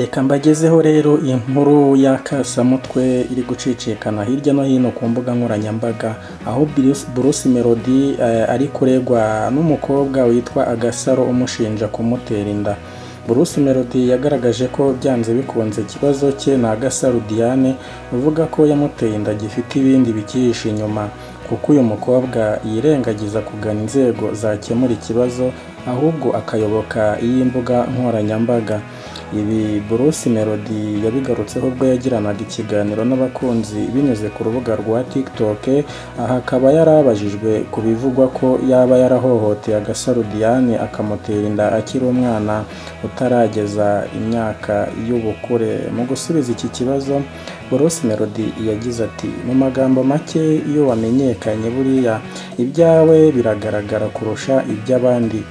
Reka mbagezeho rero inkuru y'akasamutwe iri gucicikana hirya no hino ku mbuga nkoranyambaga, aho Bruce Melody ari kuregwa n'umukobwa witwa Agasaro umushinja kumutera inda. Bruce Melody yagaragaje ko byanze bikunze ikibazo cye na Agasaro Diane uvuga ko yamuteye inda gifite ibindi bikihishe inyuma, kuko uyu mukobwa yirengagiza kugana inzego zakemura ikibazo ahubwo akayoboka iyi mbuga nkoranyambaga. Ibi Bruce Melody yabigarutseho ubwo yagiranaga ikiganiro n'abakunzi binyuze ku rubuga rwa TikTok, aha akaba yarabajijwe ku bivugwa ko yaba yarahohoteye Agasaro Diane akamutera inda akiri umwana utarageza imyaka y'ubukure. Mu gusubiza iki kibazo, Bruce Melody yagize ati, mu magambo make, iyo wamenyekanye buriya ibyawe biragaragara kurusha iby'abandi.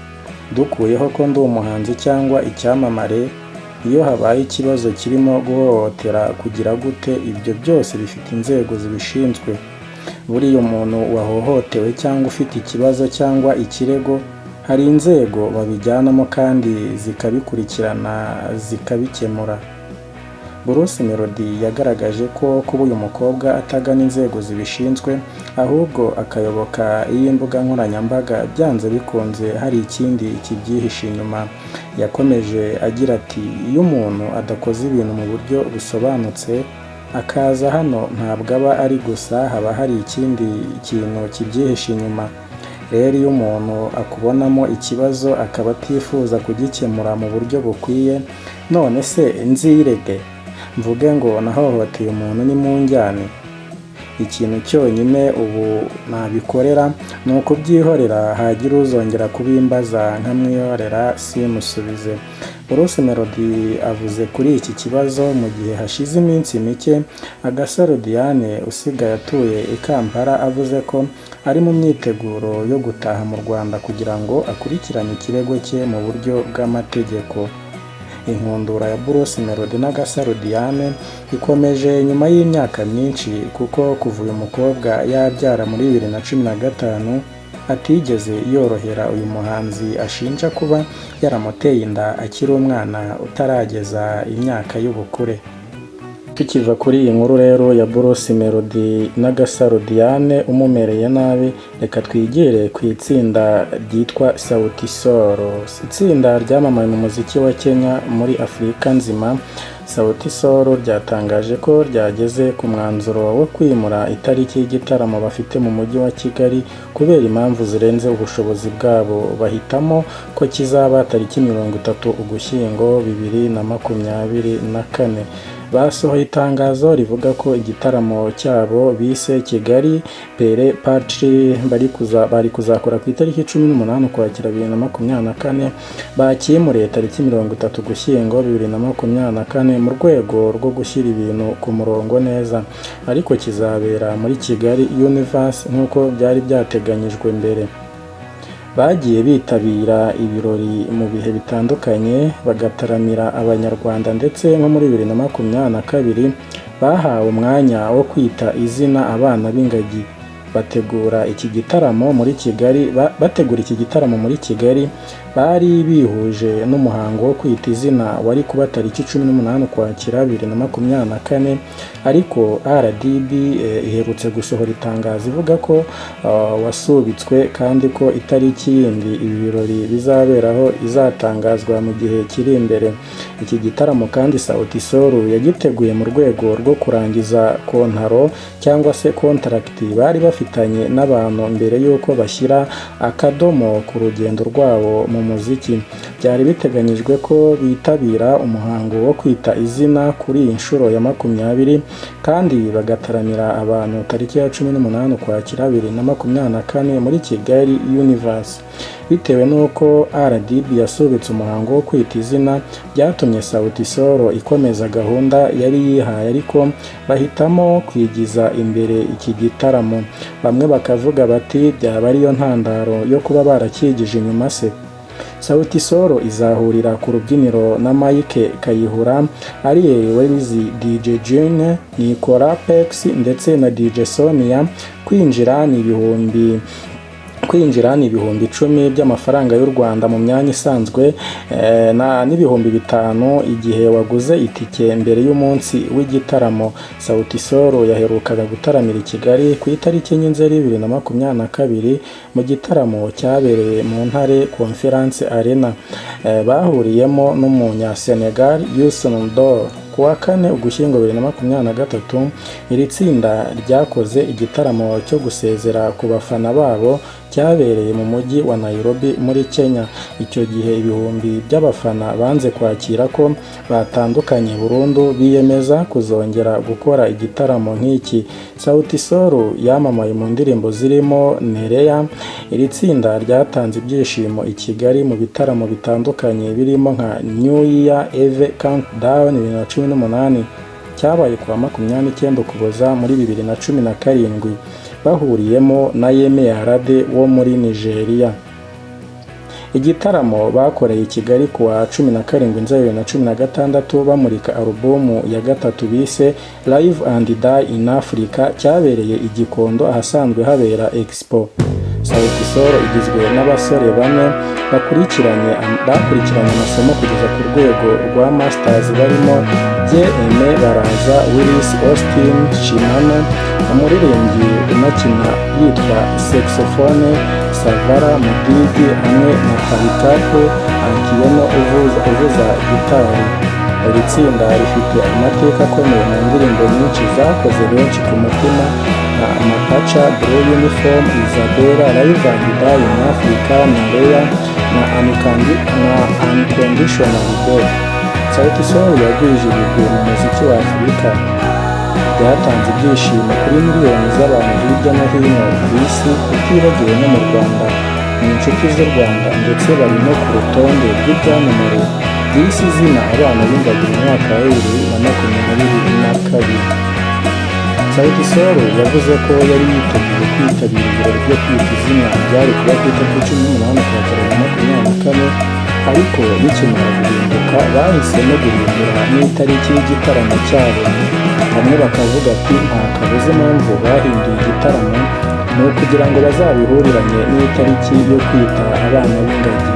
Dukuyeho ko ndi umuhanzi cyangwa icyamamare, iyo habaye ikibazo kirimo guhohotera kugira gute, ibyo byose bifite inzego zibishinzwe. Buriya umuntu wahohotewe cyangwa ufite ikibazo cyangwa ikirego, hari inzego babijyanamo kandi zikabikurikirana zikabikemura. Bruce Melody yagaragaje ko kuba uyu mukobwa atagana inzego zibishinzwe ahubwo akayoboka iyi mbuga nkoranyambaga byanze bikunze hari ikindi kibyihishe inyuma. Yakomeje agira ati, iyo umuntu adakoze ibintu mu buryo busobanutse akaza hano, ntabwo aba ari gusa, haba hari ikindi kintu kibyihishe inyuma. Rero iyo umuntu akubonamo ikibazo akaba atifuza kugikemura mu buryo bukwiye, none se nzirege mvuge ngo nahohoteye umuntu ni mu njyane? Ikintu cyonyine ubu nabikorera ni ukubyihorera, hagira uzongera kubimbaza nkamwihorera simusubize. Bruce Melody avuze kuri iki kibazo mu gihe hashize iminsi mike Agasaro Diane usigaye atuye i Kampala avuze ko ari mu myiteguro yo gutaha mu Rwanda kugira ngo akurikirane ikirego cye mu buryo bw'amategeko. Inkundura ya Bruce Melody n'Agasaro Diane ikomeje nyuma y'imyaka myinshi, kuko kuva uyu mukobwa yabyara muri 2015 atigeze yorohera uyu muhanzi ashinja kuba yaramuteye inda akiri umwana utarageza imyaka y'ubukure. Tukiva kuri iyi nkuru rero ya Bruce Melody n'Agasaro Diane umumereye nabi, reka twigire ku itsinda ryitwa Sauti Sol. Itsinda ryamamaye mu muziki wa Kenya muri Afurika nzima. Sauti Sol ryatangaje ko ryageze ku mwanzuro wo kwimura itariki y'igitaramo bafite mu mujyi wa Kigali kubera impamvu zirenze ubushobozi bwabo. Bahitamo ko kizaba tariki 30 Ugushyingo 2024. Basohoye itangazo rivuga ko igitaramo cyabo bise Kigali Pere Patri bari kuzakora ku itariki 18 Ukwakira 2024 bakimuriye tariki 30 Ugushyingo 2024 mu rwego rwo gushyira ibintu ku murongo neza, ariko kizabera muri Kigali Universe nk'uko byari byateganyijwe mbere. Bagiye bitabira ibirori mu bihe bitandukanye bagataramira abanyarwanda, ndetse nko muri 2022 bahawe umwanya wo kwita izina abana b'ingagi. Bategura iki gitaramo muri Kigali bari bihuje n'umuhango wo kwita izina wari kuba tariki 18 Ukwakira 2024, ariko RDB iherutse gusohora itangazo ivuga ko wasubitswe kandi ko itariki yindi ibi birori bizaberaho izatangazwa mu gihe kiri imbere. Iki gitaramo kandi Sauti Sol yagiteguye mu rwego rwo kurangiza kontaro cyangwa se contract bari bafitanye n'abantu mbere y'uko bashyira akadomo ku rugendo rwabo mu muziki. Byari biteganyijwe ko bitabira umuhango wo kwita izina kuri iyi nshuro ya 20 kandi bagataramira abantu tariki ya 18 Ukwakira 2024 muri Kigali Universe. Bitewe n'uko RDB yasubitse umuhango wo kwita izina, byatumye Sauti Sol ikomeza gahunda yari yihaye, ariko bahitamo kwigiza imbere iki gitaramo. Bamwe bakavuga bati byaba ariyo ntandaro yo kuba barakigije inyuma se. Sauti Sol izahurira ku rubyiniro na Mike Kayihura, Ariel Welizi, DJ June, Nicola Pex ndetse na DJ Sonia. Kwinjira ni ibihumbi kwinjira ni ibihumbi 10 by'amafaranga y'u Rwanda mu myanya isanzwe n'ibihumbi 5 igihe waguze itike mbere y'umunsi w'igitaramo. Sauti Sol yaherukaga gutaramira i Kigali ku itariki Nzeri 2022 mu gitaramo cyabereye mu Ntare Conference Arena bahuriyemo n'umunya Senegal Youssou N'Dour. Kuwa 4 Ugushyingo 2023 iri tsinda ryakoze igitaramo cyo gusezera ku bafana babo cyabereye mu mujyi wa Nairobi muri Kenya. Icyo gihe ibihumbi by'abafana banze kwakira ko batandukanye burundu, biyemeza kuzongera gukora igitaramo nk'iki. Sauti Sol yamamaye mu ndirimbo zirimo Nerea. Iri tsinda ryatanze ibyishimo i Kigali mu bitaramo bitandukanye birimo nka New Year Eve Countdown 2018 cyabaye kuwa 29 Ukuboza muri 2017 bahuriyemo na Yemi Alade wo muri Nigeria. Igitaramo bakoreye i Kigali kuwa 17 Nzeri 2016 bamurika alubumu ya gatatu bise Live and Die in Africa cyabereye i Gikondo ahasanzwe habera Expo. Sauti Sol igizwe n'abasore 4 bakurikiranye amasomo kugeza ku rwego rwa Masters barimo J.M. Baraza, Willis Austin Chimano, umuririmbyi unakina yitwa saxophone Savara Mudigi hamwe na Karikapo Antieno uvuza gitari. Iri tsinda rifite amateka akomeye mu ndirimbo nyinshi zakoze benshi ku mutima nka Mapacha, Blue Uniform, Isabella, Live and Die in Africa, Nerea na Unconditional Love. Sauti Sol yagwije ibigwi mu muziki wa Afurika, byatanze ibyishimo kuri miliyoni z'abantu hirya no hino ku isi, utibagiwe no mu Rwanda, mu inshuti z'u Rwanda ndetse bari no ku rutonde rw'ibyamamare bise izina abana b'ingagi mu mwaka wa 2022. Sauti Sol yavuze ko yari yiteguye kwitabira ibirori byo kwita izina byari kuba ku itariki 18 Ukwakira 2024, ariko bikimara guhinduka bahisemo guhindura n'itariki y'igitaramo cyabo. Bamwe bakavuga ati nta kabuza impamvu bahinduye igitaramo ni ukugira ngo bazabihuriranye n'itariki yo kwita abana b'ingagi.